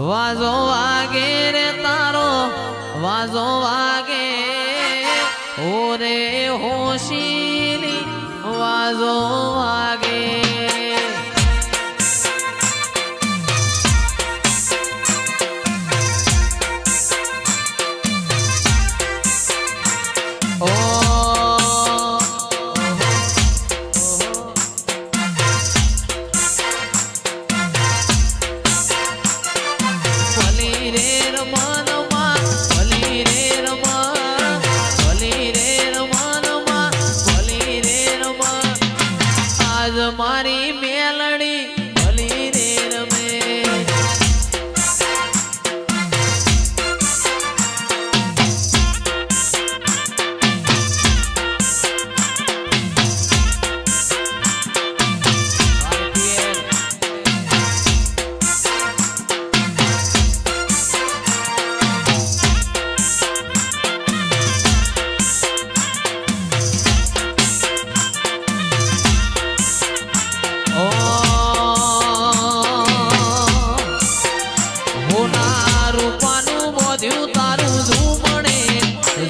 વાજો વાગે રે તારો વાજો વાગે ઓરે હોશીની વાજો વાગે મારી મેલડી ભલી રે રમે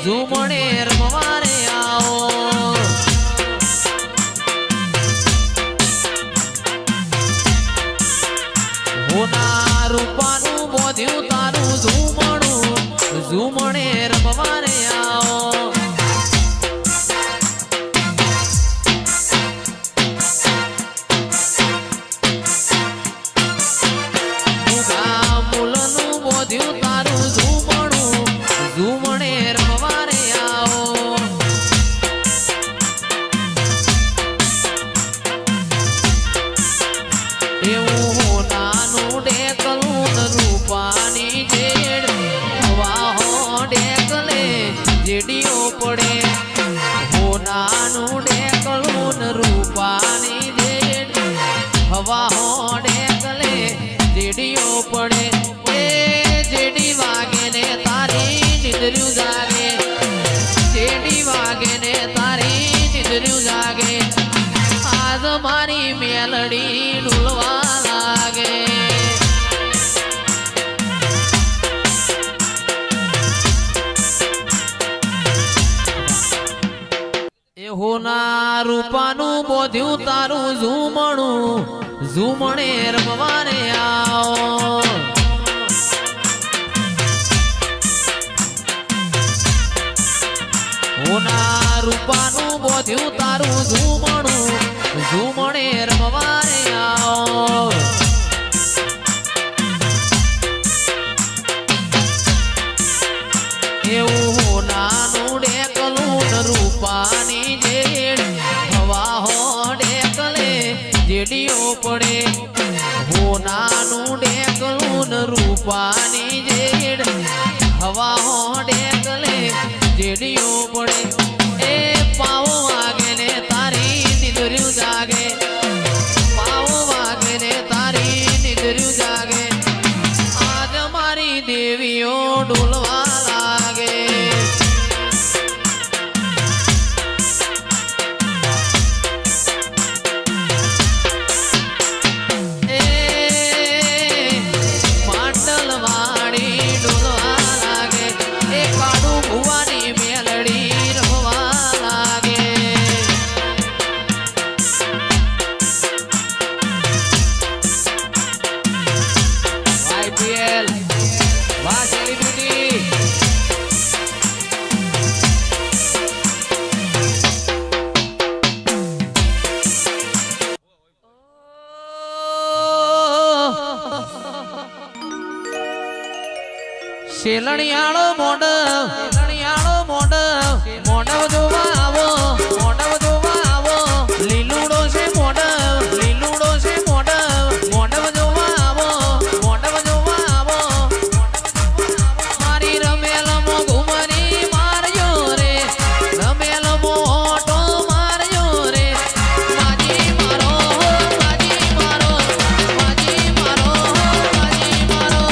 ઝુમણે રમવારે આવો હોના રૂપાનું બોધ્યું તારું ઝુમણું ઝુમણે રમવારે આવો મૂલનું બોધ્યું તારું ઝુમણું ઝુમણે જેડીઓ પડે હોનાનું ડેકલું રૂપાની જેડ હવા હો ડેકલે જેડીઓ પડે એ જેડી વાગે ને તારી નિંદર્યું જાગે જેડી વાગે ને તારી નિંદર્યું જાગે આજ મારી મેલડી ડૂલવા લાગે હોના રૂપાનું બોધ્યું તારું ઝુમણું ઝુમણે રમવારે આવો હોના રૂપાનું બોધ્યું તારું ઝુમણું ઝુમણે રમવારે આવો એવું હોનાનું ડેકલું રૂપાની જેડીઓ પડે હોનાનું ડેકલું રૂપાની જેડ હવા હો ડેકલે જેડીઓ પડે એ પાવો વાગે ને તારી નિંદર્યું જાગે પાવો વાગે ને તારી નિંદર્યું જાગે આજ મારી દેવીઓ ડોલવા લાગે શેલણિયાળો મોઢવ જોવા આવો મોઢવ જોવા આવો લીલુડો છે મોઢવ જોવા આવો મોઢવ જોવા આવો મારી રમેલમો ઘુમરી મારજો રે રમેલમો ઓટો મારજો રે માજી મારો માજી મારો માજી મારો માજી મારો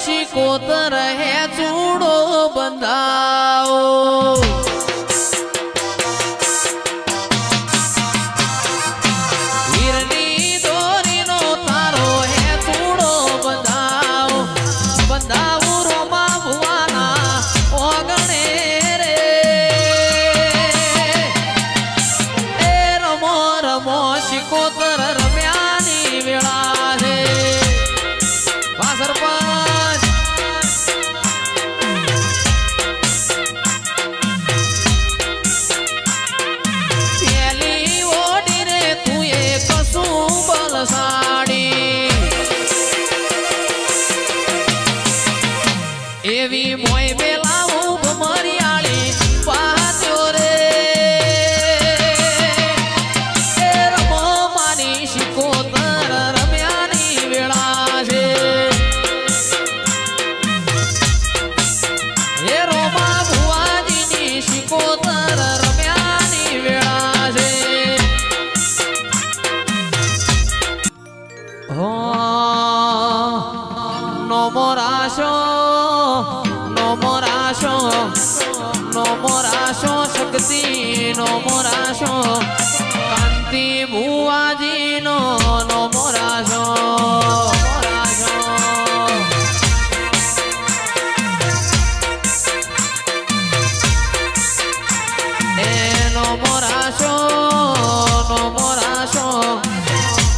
શિકોતર હે ચૂડો બંધાઓ વીરની દોરીનો તારો હે ચૂડો બંધાઓ બંધાવું રોમા ભુવાના ઓગણે રે એ રમો રમો શિકોતર રમ્યાની વેળા છે વાહ સરપંચ પેલી ઓડી રે તું એ કશું બલસાડી એવી મોય બેલાવું ભમરિયાળી પાત્યો રે એ રમો મારી શિકોતર રમ્યાની વેળા છે એ રોમા ભુવાજીની શિકોતર રમ્યાની વેળા છે હો નો મોરાશો શક્તિ નો મોરાશો કાંતિ ભુવાજી નો મોરાશો એનો મોરાશો નો મોરાશો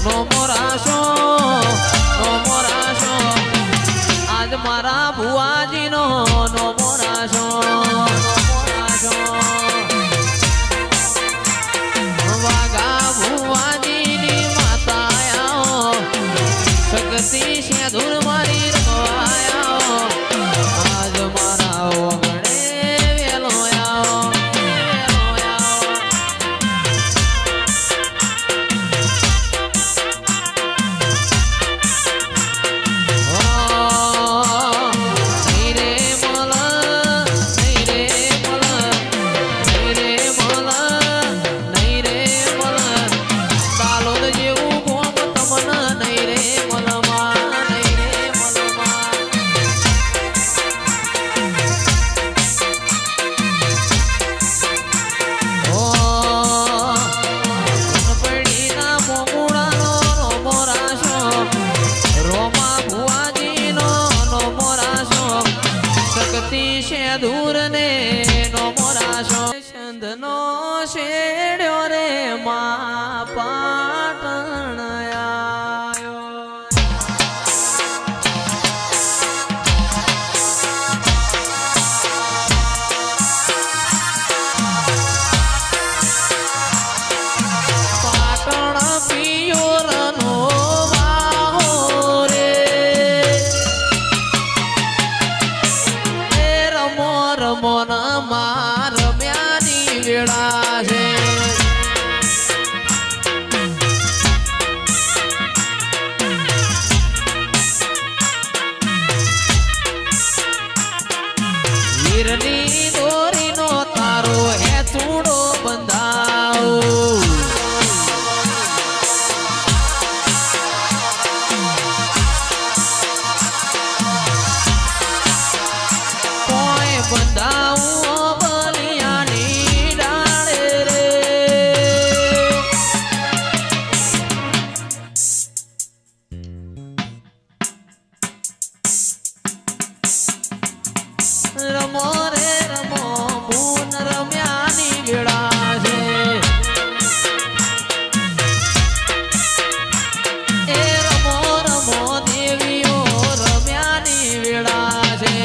નો મોરાશો નો મોરાશો આજ મારા ભુવાજી નો મોરાશો વાગા ભુવાજીની માતાયા શક્તિ શેધુર મારી રમવાયા આજ મારા ઓગણે વેલો આવો દૂર ને નો મોરાશો છંદનો શેડ્યો રે મા પાટણ આયો પાટણ પિયોરનો વાહો રે રમો માર રમ્યાની વેળા છે વીરની દોરીનો તારો હે ચૂડો બંધાઓ બંધાવું બલિયાની ડાળે રે રમો રે રમો ભૂન રમ્યાની વેળા છે એ રમો રમો દેવીઓ રમ્યાની વેળા છે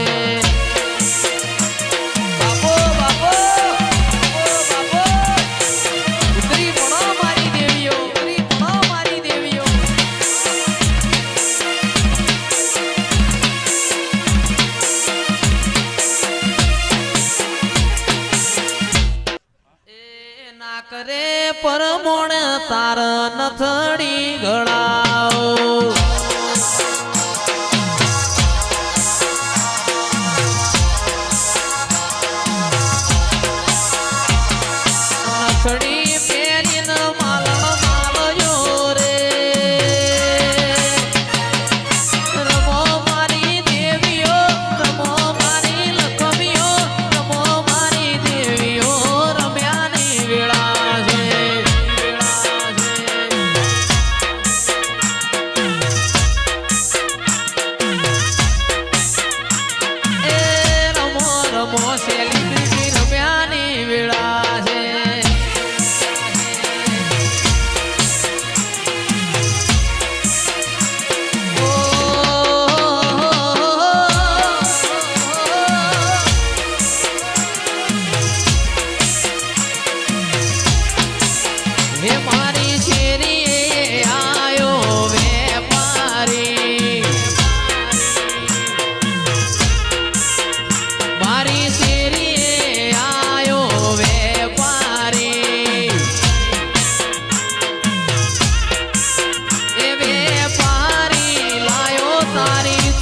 કરે પરમોણ તાર નથડી ગળાઓ નથડી પહેરીને માલણ માલયો રે રમો મારી દેવી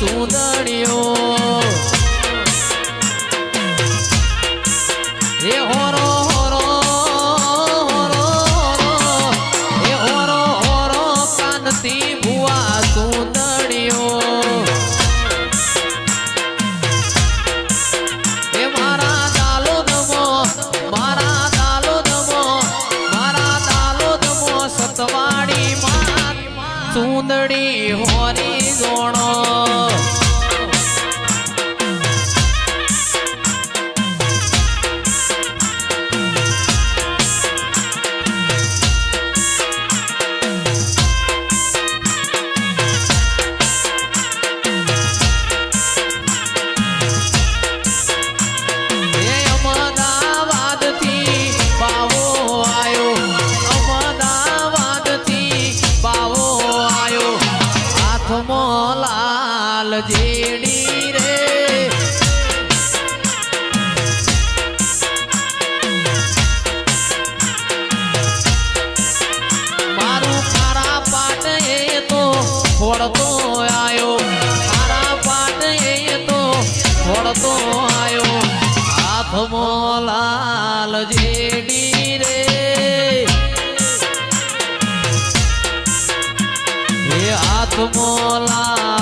સુંદરીઓ એ હોરો હોરો હોરો એ હોરો હોરો કાનતી ભુવા સુંદરીઓ એ મારા દાલોદમો સતવાડી માં સુંદરી હોરી ગોણો લાલ જેડી રે મારું ખારા પાટ એ તો ફોડતો આયો ખારા પાટ એ તો ફોડતો આયો હાથમાં લાલ જેડી રે હાથમાં લાલ